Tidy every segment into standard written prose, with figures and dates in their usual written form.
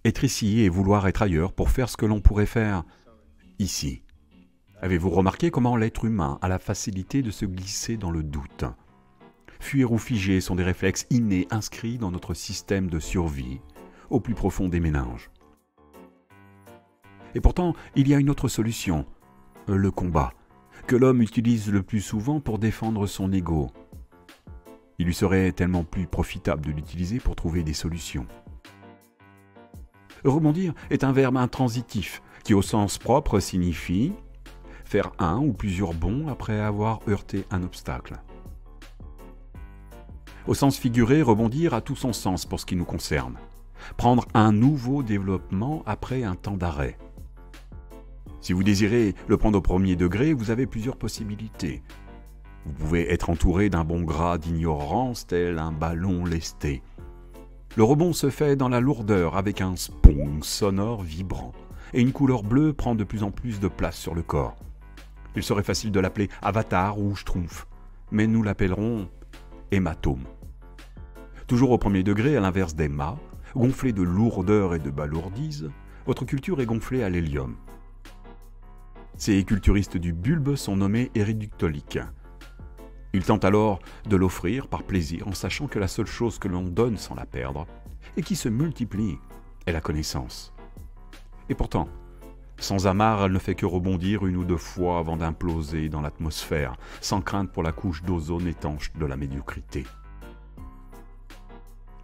Être ici et vouloir être ailleurs pour faire ce que l'on pourrait faire ici. Avez-vous remarqué comment l'être humain a la facilité de se glisser dans le doute? Fuir ou figer sont des réflexes innés inscrits dans notre système de survie, au plus profond des méninges. Et pourtant, il y a une autre solution, le combat, que l'homme utilise le plus souvent pour défendre son ego. Il lui serait tellement plus profitable de l'utiliser pour trouver des solutions. Rebondir est un verbe intransitif qui, au sens propre, signifie faire un ou plusieurs bonds après avoir heurté un obstacle. Au sens figuré, rebondir a tout son sens pour ce qui nous concerne. Prendre un nouveau développement après un temps d'arrêt. Si vous désirez le prendre au premier degré, vous avez plusieurs possibilités. Vous pouvez être entouré d'un bon gras d'ignorance tel un ballon lesté. Le rebond se fait dans la lourdeur avec un spong sonore vibrant et une couleur bleue prend de plus en plus de place sur le corps. Il serait facile de l'appeler avatar ou schtroumpf, mais nous l'appellerons hématome. Toujours au premier degré, à l'inverse des mâts, gonflé de lourdeur et de balourdise, votre culture est gonflée à l'hélium. Ces culturistes du bulbe sont nommés éréductoliques. Ils tentent alors de l'offrir par plaisir en sachant que la seule chose que l'on donne sans la perdre et qui se multiplie est la connaissance. Et pourtant, sans amarre, elle ne fait que rebondir une ou deux fois avant d'imploser dans l'atmosphère, sans crainte pour la couche d'ozone étanche de la médiocrité.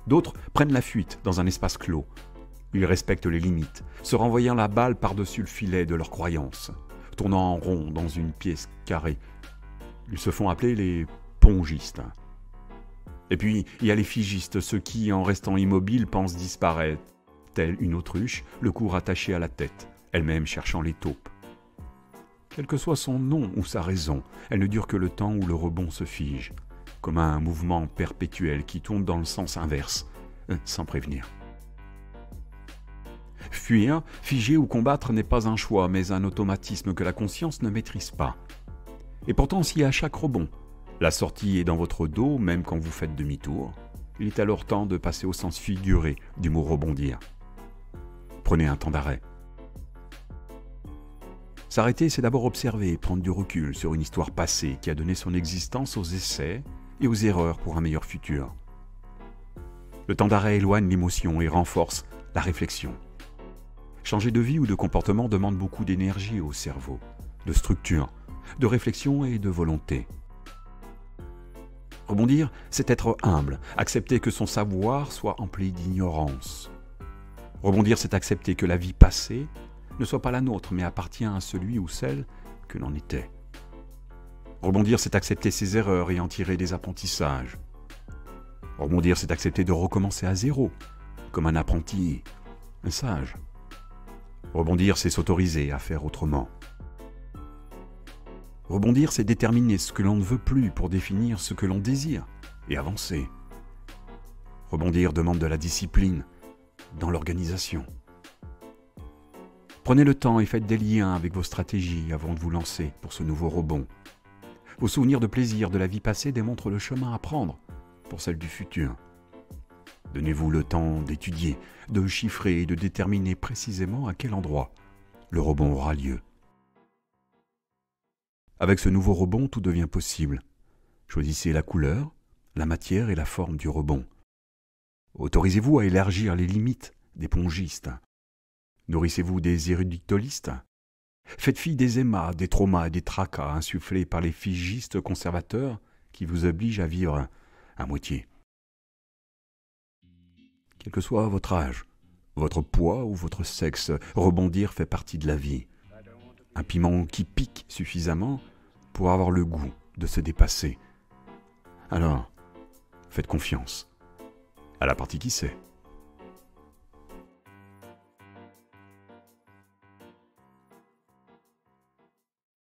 D'autres prennent la fuite dans un espace clos. Ils respectent les limites, se renvoyant la balle par-dessus le filet de leurs croyances, tournant en rond dans une pièce carrée. Ils se font appeler les pongistes. Et puis, il y a les figistes, ceux qui, en restant immobiles, pensent disparaître, telle une autruche, le cou rattaché à la tête, elle-même cherchant les taupes. Quel que soit son nom ou sa raison, elle ne dure que le temps où le rebond se fige, comme un mouvement perpétuel qui tourne dans le sens inverse, sans prévenir. Fuir, figer ou combattre n'est pas un choix, mais un automatisme que la conscience ne maîtrise pas. Et pourtant, si à chaque rebond, la sortie est dans votre dos, même quand vous faites demi-tour, il est alors temps de passer au sens figuré du mot rebondir. Prenez un temps d'arrêt. S'arrêter, c'est d'abord observer et prendre du recul sur une histoire passée qui a donné son existence aux essais et aux erreurs pour un meilleur futur. Le temps d'arrêt éloigne l'émotion et renforce la réflexion. Changer de vie ou de comportement demande beaucoup d'énergie au cerveau, de structure, de réflexion et de volonté. Rebondir, c'est être humble, accepter que son savoir soit empli d'ignorance. Rebondir, c'est accepter que la vie passée ne soit pas la nôtre, mais appartient à celui ou celle que l'on était. Rebondir, c'est accepter ses erreurs et en tirer des apprentissages. Rebondir, c'est accepter de recommencer à zéro, comme un apprenti, un sage. Rebondir, c'est s'autoriser à faire autrement. Rebondir, c'est déterminer ce que l'on ne veut plus pour définir ce que l'on désire et avancer. Rebondir demande de la discipline dans l'organisation. Prenez le temps et faites des liens avec vos stratégies avant de vous lancer pour ce nouveau rebond. Vos souvenirs de plaisir de la vie passée démontrent le chemin à prendre pour celle du futur. Donnez-vous le temps d'étudier, de chiffrer et de déterminer précisément à quel endroit le rebond aura lieu. Avec ce nouveau rebond, tout devient possible. Choisissez la couleur, la matière et la forme du rebond. Autorisez-vous à élargir les limites des pongistes. Nourrissez-vous des érudicolistes. Faites fi des émas, des traumas et des tracas insufflés par les figistes conservateurs qui vous obligent à vivre à moitié. Quel que soit votre âge, votre poids ou votre sexe, rebondir fait partie de la vie. Un piment qui pique suffisamment pour avoir le goût de se dépasser. Alors, faites confiance à la partie qui sait.